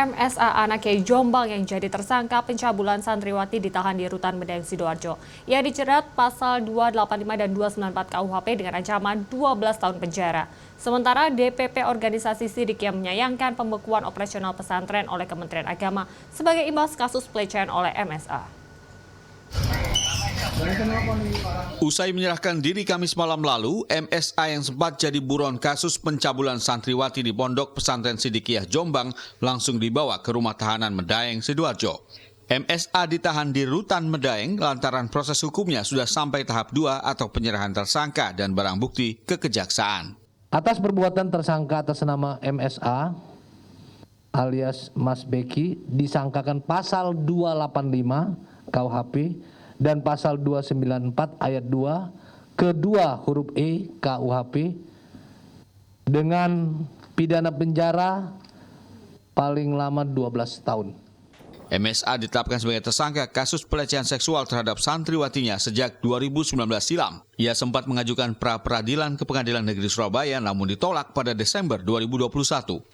MSA anak Kiai Jombang yang jadi tersangka pencabulan santriwati ditahan di Rutan Medaeng Sidoarjo. Ia dijerat pasal 285 dan 294 KUHP dengan ancaman 12 tahun penjara. Sementara DPP Organisasi Sidikiyah menyayangkan pembekuan operasional pesantren oleh Kementerian Agama sebagai imbas kasus pelecehan oleh MSA. Usai menyerahkan diri Kamis malam lalu, MSA yang sempat jadi buron kasus pencabulan santriwati di Pondok Pesantren Sidikiyah Jombang langsung dibawa ke rumah tahanan Medaeng Sidoarjo. MSA ditahan di Rutan Medaeng lantaran proses hukumnya sudah sampai tahap 2 atau penyerahan tersangka dan barang bukti ke kejaksaan. Atas perbuatan tersangka atas nama MSA alias Mas Beki disangkakan pasal 285 KUHP dan pasal 294 ayat 2 kedua huruf E KUHP dengan pidana penjara paling lama 12 tahun. MSA ditetapkan sebagai tersangka kasus pelecehan seksual terhadap santriwatinya sejak 2019 silam. Ia sempat mengajukan pra-peradilan ke Pengadilan Negeri Surabaya namun ditolak pada Desember 2021.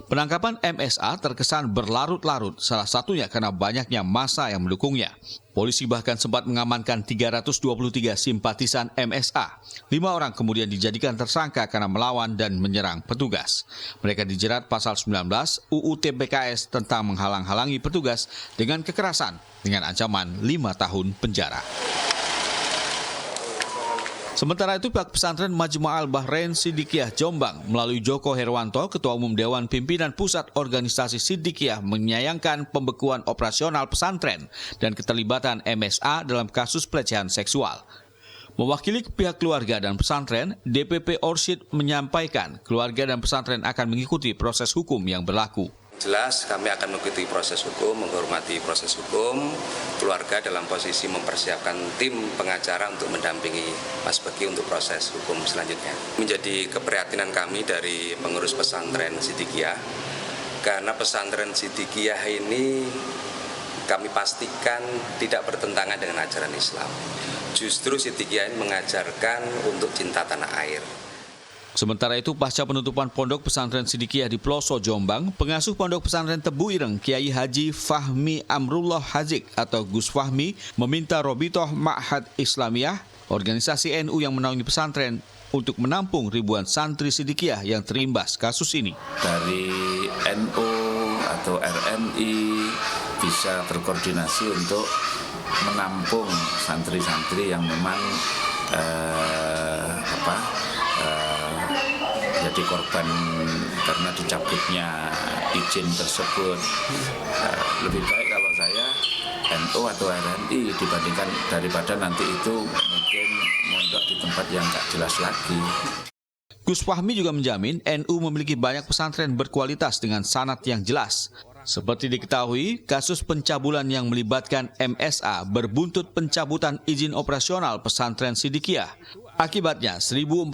Penangkapan MSA terkesan berlarut-larut, salah satunya karena banyaknya massa yang mendukungnya. Polisi bahkan sempat mengamankan 323 simpatisan MSA. 5 orang kemudian dijadikan tersangka karena melawan dan menyerang petugas. Mereka dijerat pasal 19 UU TPKS tentang menghalang-halangi petugas dengan kekerasan dengan ancaman 5 tahun penjara. Sementara itu, pihak pesantren Majmu'ah Al-Bahrain Sidikiyah Jombang melalui Joko Herwanto, Ketua Umum Dewan Pimpinan Pusat Organisasi Sidikiyah, menyayangkan pembekuan operasional pesantren dan keterlibatan MSA dalam kasus pelecehan seksual. Mewakili pihak keluarga dan pesantren, DPP Orsyid menyampaikan keluarga dan pesantren akan mengikuti proses hukum yang berlaku. Jelas kami akan mengikuti proses hukum, menghormati proses hukum. Keluarga dalam posisi mempersiapkan tim pengacara untuk mendampingi Mas Beki untuk proses hukum selanjutnya. Menjadi keprihatinan kami dari pengurus pesantren Sidikiyah, karena pesantren Sidikiyah ini kami pastikan tidak bertentangan dengan ajaran Islam. Justru Sidikiyah ini mengajarkan untuk cinta tanah air. Sementara itu, pasca penutupan Pondok Pesantren Sidikiyah di Ploso, Jombang, pengasuh Pondok Pesantren Tebu Ireng, Kiai Haji Fahmi Amrullah Hazik atau Gus Fahmi, meminta Robitoh Ma'had Islamiyah, organisasi NU yang menaungi pesantren, untuk menampung ribuan santri Sidikiyah yang terimbas kasus ini. Dari NU atau RMI bisa berkoordinasi untuk menampung santri-santri yang memang jadi korban karena dicabutnya izin tersebut. Lebih baik kalau saya NU atau RMI dibandingkan daripada nanti itu mungkin mondok di tempat yang tak jelas lagi. Gus Fahmi juga menjamin NU memiliki banyak pesantren berkualitas dengan sanad yang jelas. Seperti diketahui, kasus pencabulan yang melibatkan MSA berbuntut pencabutan izin operasional pesantren Sidikiyah. Akibatnya, 1.041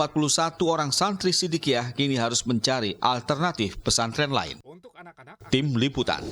orang santri Sidikiyah kini harus mencari alternatif pesantren lain. Tim Liputan.